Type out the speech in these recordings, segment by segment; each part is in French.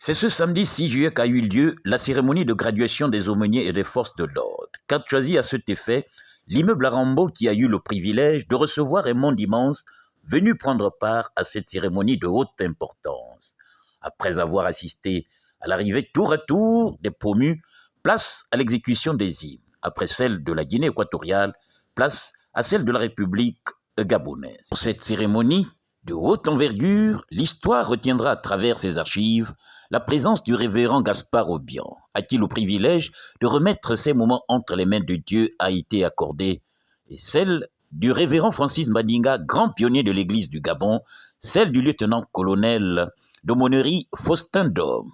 C'est ce samedi 6 juillet qu'a eu lieu la cérémonie de graduation des aumôniers et des forces de l'ordre. Qu'a choisi à cet effet l'immeuble Arambo qui a eu le privilège de recevoir un monde immense venu prendre part à cette cérémonie de haute importance. Après avoir assisté à l'arrivée tour à tour des promus, place à l'exécution des hymnes. Après celle de la Guinée équatoriale, place à celle de la République gabonaise. Pour cette cérémonie de haute envergure, l'histoire retiendra à travers ses archives la présence du révérend Gaspard Obiang, à qui le privilège de remettre ces moments entre les mains de Dieu a été accordé, et celle du révérend Francis Madinga, grand pionnier de l'église du Gabon, celle du lieutenant-colonel d'aumônerie Faustin Dôme,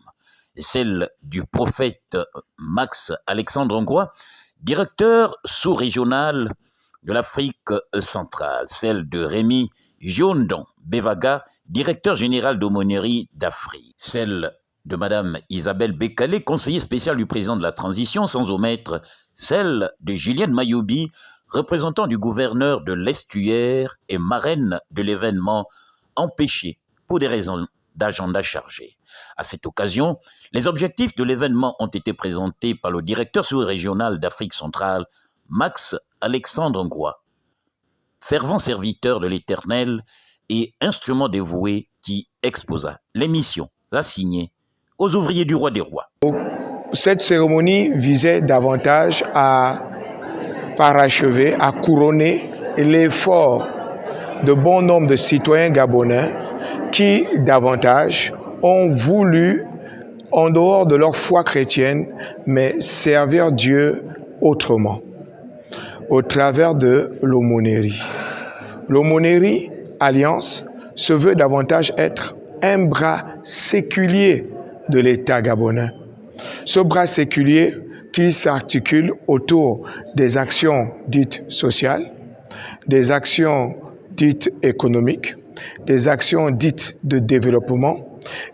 et celle du prophète Max Alexandre Hongrois, directeur sous-régional de l'Afrique centrale, celle de Rémi Giondon Bevaga, directeur général d'aumônerie d'Afrique, celle de Madame Isabelle Bécalé, conseiller spécial du président de la transition, sans omettre celle de Julienne Mayoubi, représentant du gouverneur de l'Estuaire et marraine de l'événement, empêché pour des raisons d'agenda chargé. À cette occasion, les objectifs de l'événement ont été présentés par le directeur sous-régional d'Afrique centrale, Max Alexandre Hongrois, fervent serviteur de l'Éternel et instrument dévoué qui exposa les missions assignées aux ouvriers du roi des rois. Cette cérémonie visait davantage à parachever, à couronner l'effort de bon nombre de citoyens gabonais qui, davantage, ont voulu, en dehors de leur foi chrétienne, mais servir Dieu autrement, au travers de l'aumônerie. L'aumônerie, Alliance, se veut davantage être un bras séculier de l'État gabonais. Ce bras séculier qui s'articule autour des actions dites sociales, des actions dites économiques, des actions dites de développement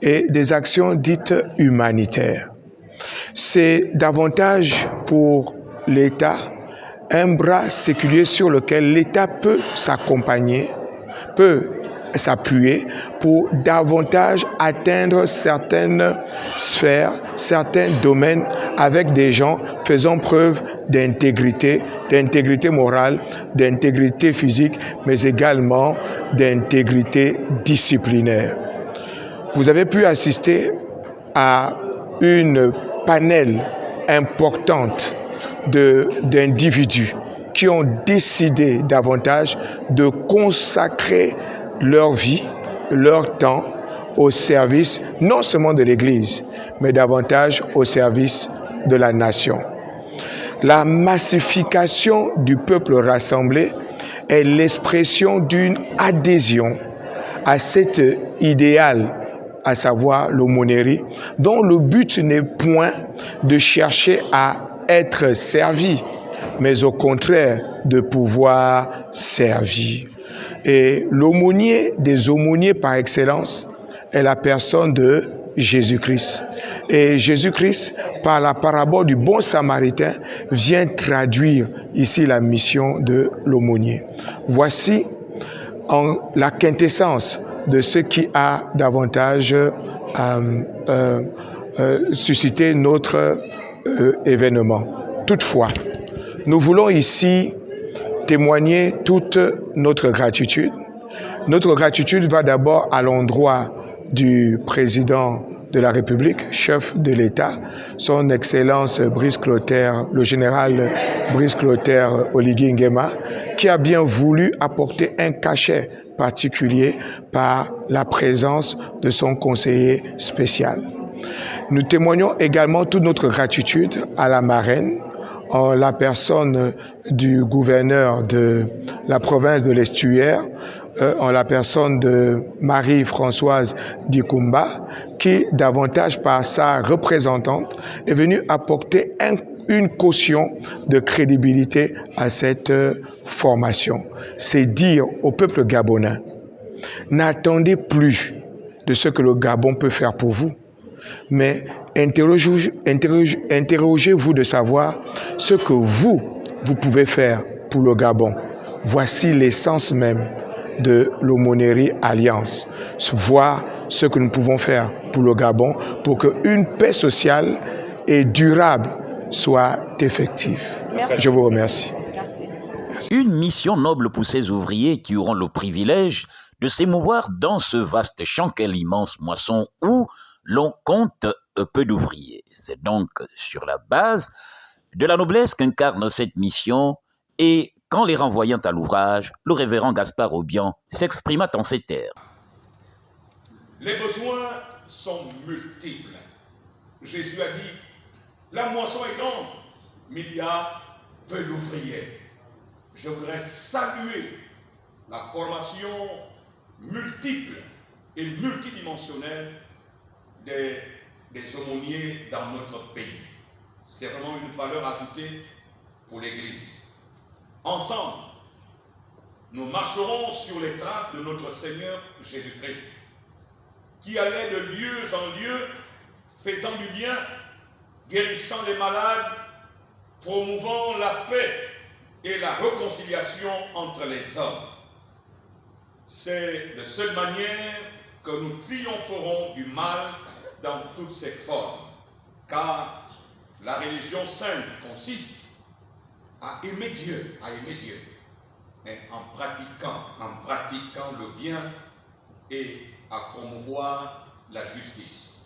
et des actions dites humanitaires. C'est davantage pour l'État un bras séculier sur lequel l'État peut s'accompagner, peut s'appuyer pour davantage atteindre certaines sphères, certains domaines avec des gens faisant preuve d'intégrité morale, d'intégrité physique, mais également d'intégrité disciplinaire. Vous avez pu assister à une panel importante d'individus qui ont décidé davantage de consacrer leur vie, leur temps au service non seulement de l'Église, mais davantage au service de la nation. La massification du peuple rassemblé est l'expression d'une adhésion à cet idéal, à savoir l'aumônerie, dont le but n'est point de chercher à être servi, mais au contraire de pouvoir servir. Et l'aumônier des aumôniers par excellence est la personne de Jésus-Christ. Et Jésus-Christ, par la parabole du bon samaritain, vient traduire ici la mission de l'aumônier. Voici la quintessence de ce qui a davantage suscité notre événement. Toutefois, nous voulons ici témoigner toute notre gratitude. Notre gratitude va d'abord à l'endroit du président de la République, chef de l'État, son Excellence Brice Clotaire, le général Brice Clotaire Oligui Nguema, qui a bien voulu apporter un cachet particulier par la présence de son conseiller spécial. Nous témoignons également toute notre gratitude à la marraine, en la personne du gouverneur de la province de l'Estuaire, en la personne de Marie-Françoise Dikumba, qui, davantage par sa représentante, est venue apporter une caution de crédibilité à cette formation. C'est dire au peuple gabonais, n'attendez plus de ce que le Gabon peut faire pour vous, mais interrogez-vous de savoir ce que vous pouvez faire pour le Gabon. Voici l'essence même de l'aumônerie Alliance. Voir ce que nous pouvons faire pour le Gabon, pour qu'une paix sociale et durable soit effective. Merci. Je vous remercie. Une mission noble pour ces ouvriers qui auront le privilège de s'émouvoir dans ce vaste champ qu'est l'immense moisson où l'on compte peu d'ouvriers. C'est donc sur la base de la noblesse qu'incarne cette mission et qu'en les renvoyant à l'ouvrage, le révérend Gaspard Obian s'exprima en ces termes. Les besoins sont multiples. Jésus a dit, la moisson est grande, mais il y a peu d'ouvriers. Je voudrais saluer la formation multiple et multidimensionnelle des aumôniers dans notre pays. C'est vraiment une valeur ajoutée pour l'Église. Ensemble, nous marcherons sur les traces de notre Seigneur Jésus-Christ, qui allait de lieu en lieu, faisant du bien, guérissant les malades, promouvant la paix et la réconciliation entre les hommes. C'est de cette manière que nous triompherons du mal dans toutes ses formes, car la religion sainte consiste à aimer Dieu, mais en pratiquant le bien et à promouvoir la justice.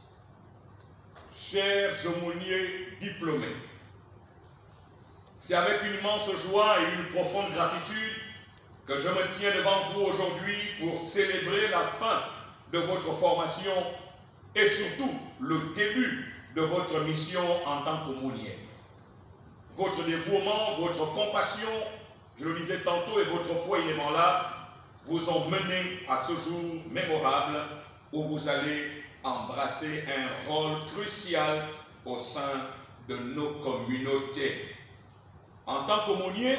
Chers aumôniers diplômés, c'est avec une immense joie et une profonde gratitude que je me tiens devant vous aujourd'hui pour célébrer la fin de votre formation et surtout le début de votre mission en tant qu'aumônier. Votre dévouement, votre compassion, je le disais tantôt, et votre foi inébranlable vous ont mené à ce jour mémorable où vous allez embrasser un rôle crucial au sein de nos communautés. En tant qu'aumônier,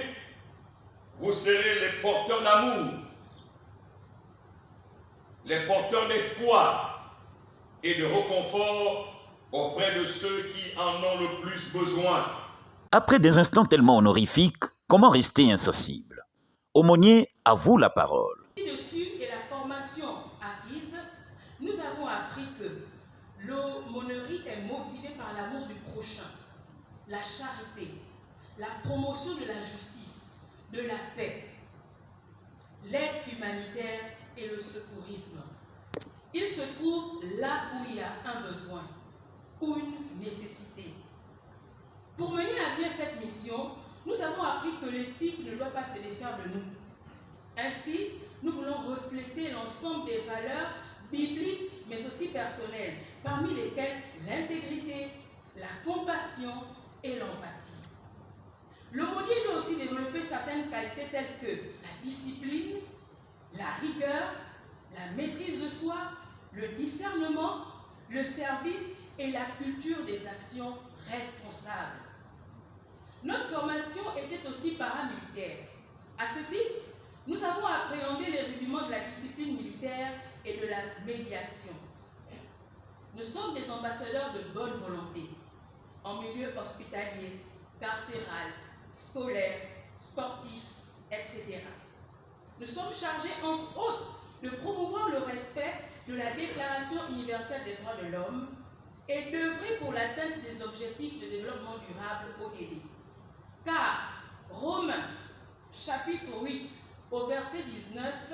vous serez les porteurs d'amour, les porteurs d'espoir et de réconfort auprès de ceux qui en ont le plus besoin. Après des instants tellement honorifiques, comment rester insensible? Aumônier, à vous la parole. Ci-dessus et la formation acquise, nous avons appris que l'aumônerie est motivée par l'amour du prochain, la charité, la promotion de la justice, de la paix, l'aide humanitaire et le secourisme. Il se trouve là où il y a un besoin ou une nécessité. Pour mener à bien cette mission, nous avons appris que l'éthique ne doit pas se défaire de nous. Ainsi, nous voulons refléter l'ensemble des valeurs bibliques, mais aussi personnelles, parmi lesquelles l'intégrité, la compassion et l'empathie. L'aumônier doit aussi développer certaines qualités telles que la discipline, la rigueur, la maîtrise de soi, le discernement, le service et la culture des actions responsables. Notre formation était aussi paramilitaire. À ce titre, nous avons appréhendé les rudiments de la discipline militaire et de la médiation. Nous sommes des ambassadeurs de bonne volonté en milieu hospitalier, carcéral, scolaire, sportif, etc. Nous sommes chargés, entre autres, de promouvoir le respect de la Déclaration universelle des droits de l'homme et d'œuvrer pour l'atteinte des objectifs de développement durable ODD. Car Romains, chapitre 8, au verset 19,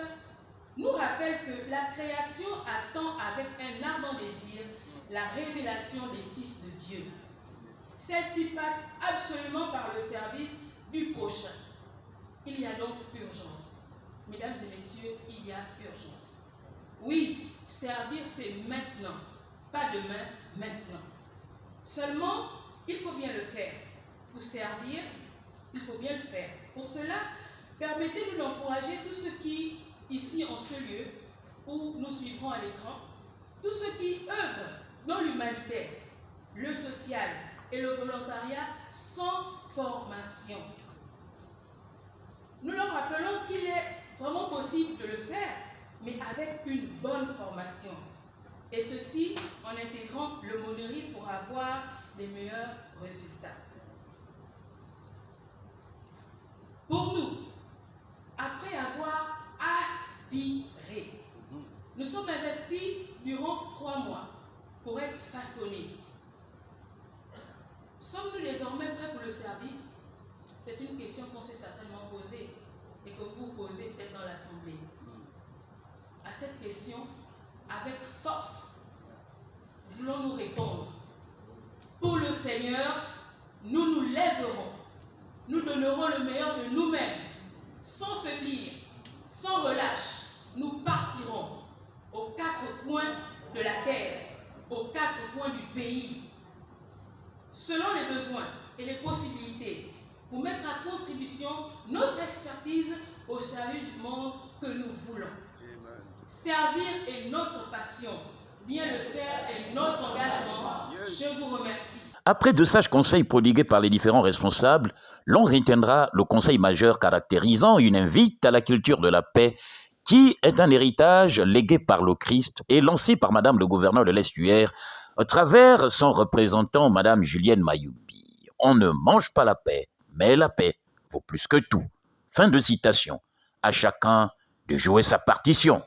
nous rappelle que la création attend avec un ardent désir la révélation des fils de Dieu. Celle-ci passe absolument par le service du prochain. Il y a donc urgence. Mesdames et messieurs, il y a urgence. Oui, servir c'est maintenant, pas demain, maintenant. Seulement, il faut bien le faire. Pour servir, il faut bien le faire. Pour cela, permettez-nous d'encourager tous ceux qui, ici en ce lieu, où nous suivrons à l'écran, tous ceux qui œuvrent dans l'humanitaire, le social et le volontariat sans formation. Nous leur rappelons qu'il est vraiment possible de le faire, mais avec une bonne formation. Et ceci en intégrant l'aumônerie pour avoir les meilleurs résultats. Pour nous, après avoir aspiré, nous sommes investis durant 3 mois pour être façonnés. Sommes-nous désormais prêts pour le service? C'est une question qu'on s'est certainement posée et que vous posez peut-être dans l'Assemblée. À cette question, avec force, voulons-nous répondre. Pour le Seigneur, nous nous lèverons. Nous donnerons le meilleur de nous-mêmes, sans faiblir, sans relâche. Nous partirons aux quatre coins de la terre, aux quatre coins du pays, selon les besoins et les possibilités, pour mettre à contribution notre expertise au service du monde que nous voulons. Servir est notre passion. Bien le faire est notre engagement. Je vous remercie. Après de sages conseils prodigués par les différents responsables, l'on retiendra le conseil majeur caractérisant une invite à la culture de la paix qui est un héritage légué par le Christ et lancé par Madame le gouverneur de l'Estuaire à travers son représentant Madame Julienne Mayoubi. On ne mange pas la paix, mais la paix vaut plus que tout. Fin de citation. À chacun de jouer sa partition.